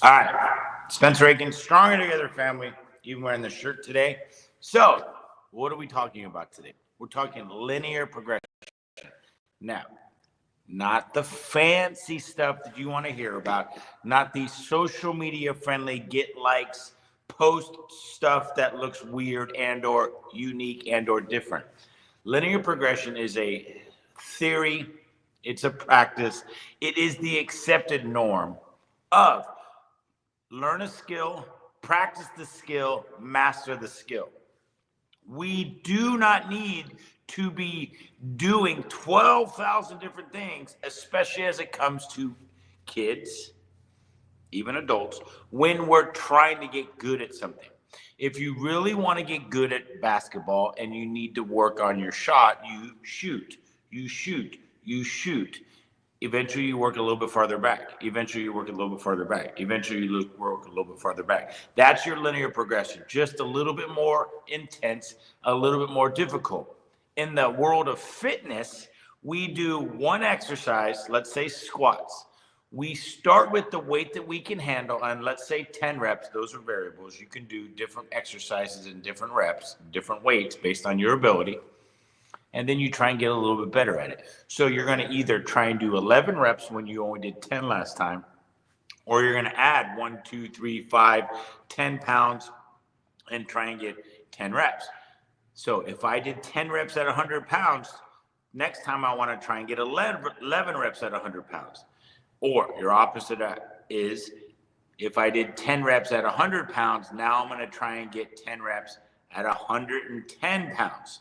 All right, Spencer Aiken, Stronger Together family, even wearing the shirt today. So, what are we talking about today? We're talking linear progression. Now, not the fancy stuff that you want to hear about, not the social media friendly get likes, post stuff that looks weird and or unique and or different. Linear progression is a theory, it's a practice, it is the accepted norm of learn a skill, practice the skill, master the skill. We do not need to be doing 12,000 different things, especially as it comes to kids, even adults, when we're trying to get good at something. If you really want to get good at basketball and you need to work on your shot, you shoot, you shoot, you shoot. Eventually, you work a little bit farther back. Eventually, you work a little bit farther back. Eventually, you work a little bit farther back. That's your linear progression, just a little bit more intense, a little bit more difficult. In the world of fitness, we do one exercise, let's say squats. We start with the weight that we can handle, and let's say 10 reps. Those are variables. You can do different exercises in different reps, different weights based on your ability, and then you try and get a little bit better at it. So you're going to either try and do 11 reps when you only did 10 last time, or you're going to add 1, 2, 3, 5, 10 pounds and try and get 10 reps. So if I did 10 reps at 100 pounds, next time I want to try and get 11 reps at 100 pounds. Or your opposite is if I did 10 reps at 100 pounds, now I'm going to try and get 10 reps at 110 pounds.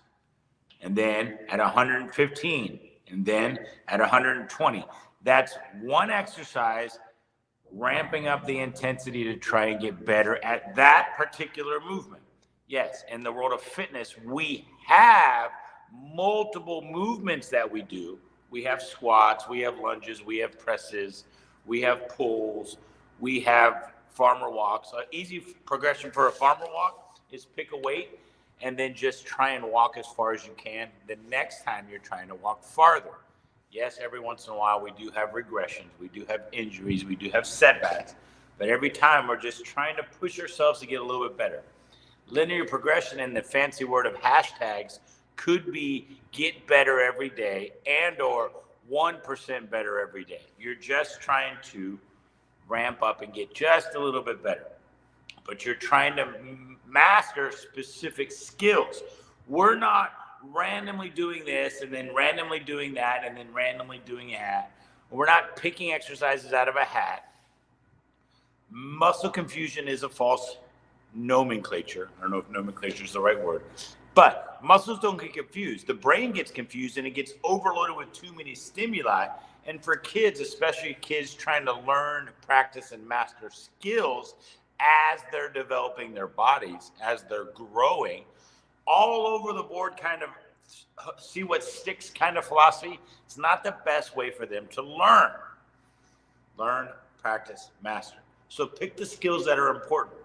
And then at 115, and then at 120. That's one exercise ramping up the intensity to try and get better at that particular movement. Yes, in the world of fitness, we have multiple movements that we do. We have squats, we have lunges, we have presses, we have pulls, we have farmer walks. An easy progression for a farmer walk is pick a weight and then just try and walk as far as you can. The next time you're trying to walk farther. Yes, every once in a while we do have regressions, we do have injuries, we do have setbacks, but every time we're just trying to push ourselves to get a little bit better. Linear progression in the fancy word of hashtags could be get better every day and or 1% better every day. You're just trying to ramp up and get just a little bit better, but you're trying to master specific skills. We're not randomly doing this and then randomly doing that and then randomly doing that. We're not picking exercises out of a hat. Muscle confusion is a false nomenclature. I don't know if nomenclature is the right word, but muscles don't get confused. The brain gets confused and it gets overloaded with too many stimuli. And for kids, especially kids trying to learn, practice, and master skills as they're developing their bodies, as they're growing, all over the board kind of see what sticks kind of philosophy, it's not the best way for them to learn. Learn, practice, master. So pick the skills that are important,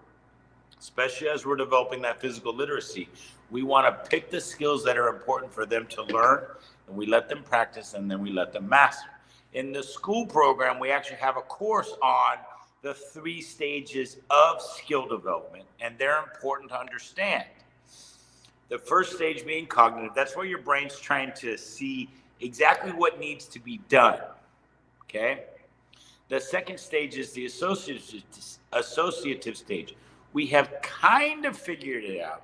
especially as we're developing that physical literacy. We want to pick the skills that are important for them to learn, and we let them practice, and then we let them master. In the school program, we actually have a course on the 3 stages of skill development, and they're important to understand. The first stage being cognitive, that's where your brain's trying to see exactly what needs to be done, okay? The second stage is the associative stage. We have kind of figured it out.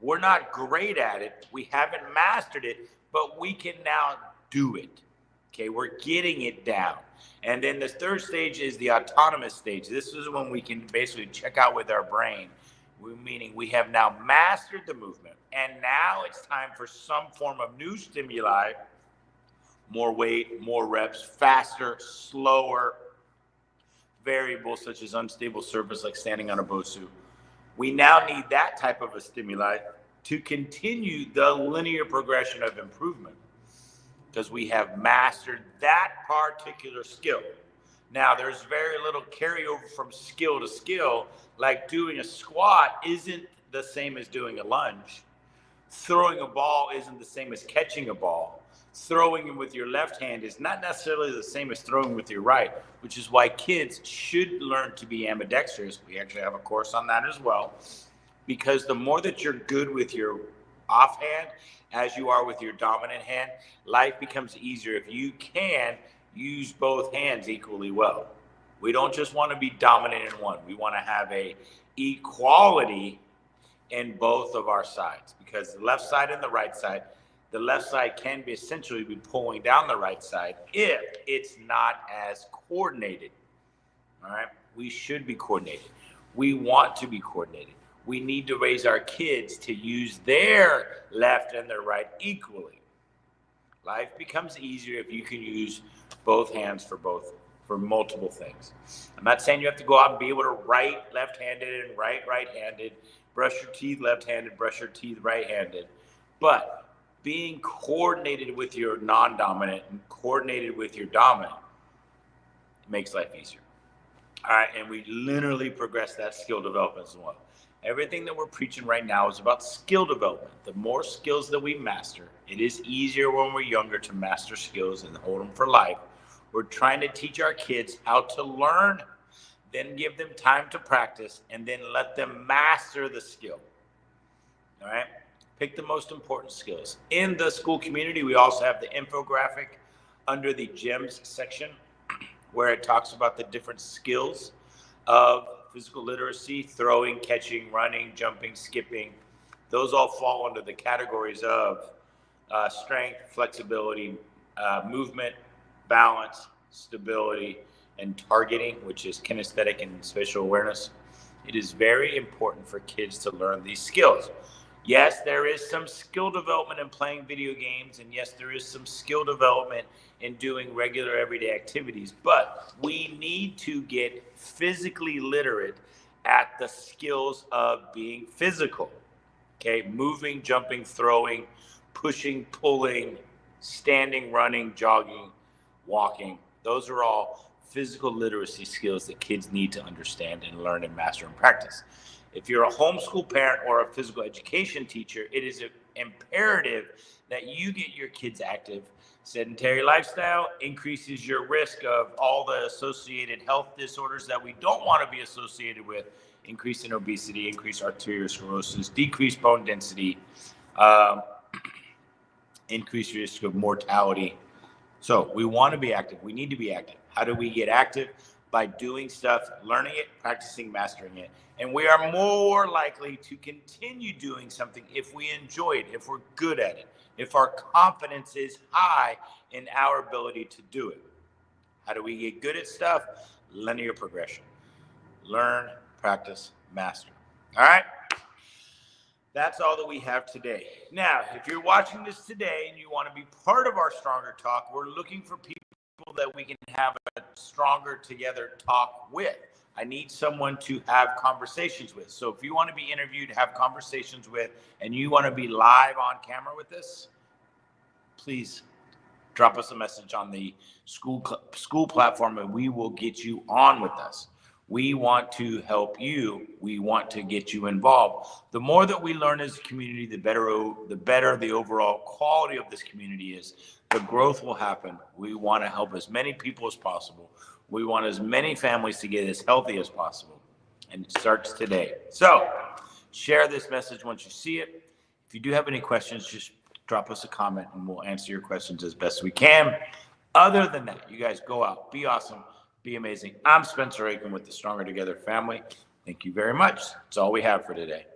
We're not great at it. We haven't mastered it, but we can now do it. Okay, we're getting it down. And then the third stage is the autonomous stage. This is when we can basically check out with our brain, meaning we have now mastered the movement. And now it's time for some form of new stimuli, more weight, more reps, faster, slower, variables such as unstable surface like standing on a BOSU. We now need that type of a stimuli to continue the linear progression of improvement because we have mastered that particular skill. Now, there's very little carryover from skill to skill, like doing a squat isn't the same as doing a lunge. Throwing a ball isn't the same as catching a ball. Throwing with your left hand is not necessarily the same as throwing with your right, which is why kids should learn to be ambidextrous. We actually have a course on that as well, because the more that you're good with your offhand as you are with your dominant hand, life becomes easier if you can use both hands equally well. We don't just want to be dominant in one. We want to have a equality in both of our sides, because the left side and the right side, the left side can be essentially be pulling down the right side if it's not as coordinated. All right. We should be coordinated. We want to be coordinated. We need to raise our kids to use their left and their right equally. Life becomes easier if you can use both hands for multiple things. I'm not saying you have to go out and be able to write left-handed and write right-handed, brush your teeth left-handed, brush your teeth right-handed, but being coordinated with your non-dominant and coordinated with your dominant makes life easier. All right, and we literally progress that skill development as well. Everything that we're preaching right now is about skill development. The more skills that we master, it is easier when we're younger to master skills and hold them for life. We're trying to teach our kids how to learn, then give them time to practice, and then let them master the skill. All right? Pick the most important skills. In the school community, we also have the infographic under the GEMS section, where it talks about the different skills of physical literacy: throwing, catching, running, jumping, skipping. Those all fall under the categories of strength, flexibility, movement, balance, stability, and targeting, which is kinesthetic and spatial awareness. It is very important for kids to learn these skills. Yes, there is some skill development in playing video games, and yes, there is some skill development in doing regular everyday activities, but we need to get physically literate at the skills of being physical. Okay, moving, jumping, throwing, pushing, pulling, standing, running, jogging, walking. Those are all physical literacy skills that kids need to understand and learn and master and practice. If you're a homeschool parent or a physical education teacher, it is imperative that you get your kids active. Sedentary lifestyle increases your risk of all the associated health disorders that we don't want to be associated with: increase in obesity, increased arteriosclerosis, decreased bone density, increased risk of mortality. So we want to be active. We need to be active. How do we get active? By doing stuff, learning it, practicing, mastering it. And we are more likely to continue doing something if we enjoy it, if we're good at it, if our confidence is high in our ability to do it. How do we get good at stuff? Linear progression. Learn, practice, master. All right? That's all that we have today. Now, if you're watching this today and you want to be part of our Stronger Talk, we're looking for people that we can have a Stronger Together talk with. I need someone to have conversations with. So if you want to be interviewed, have conversations with, and you want to be live on camera with this, please drop us a message on the school platform, and we will get you on with us. We want to help you. We want to get you involved. The more that we learn as a community, the better the overall quality of this community is. The growth will happen. We want to help as many people as possible. We want as many families to get as healthy as possible. And it starts today. So share this message once you see it. If you do have any questions, just drop us a comment and we'll answer your questions as best we can. Other than that, you guys go out, be awesome, be amazing. I'm Spencer Aiken with the Stronger Together family. Thank you very much. That's all we have for today.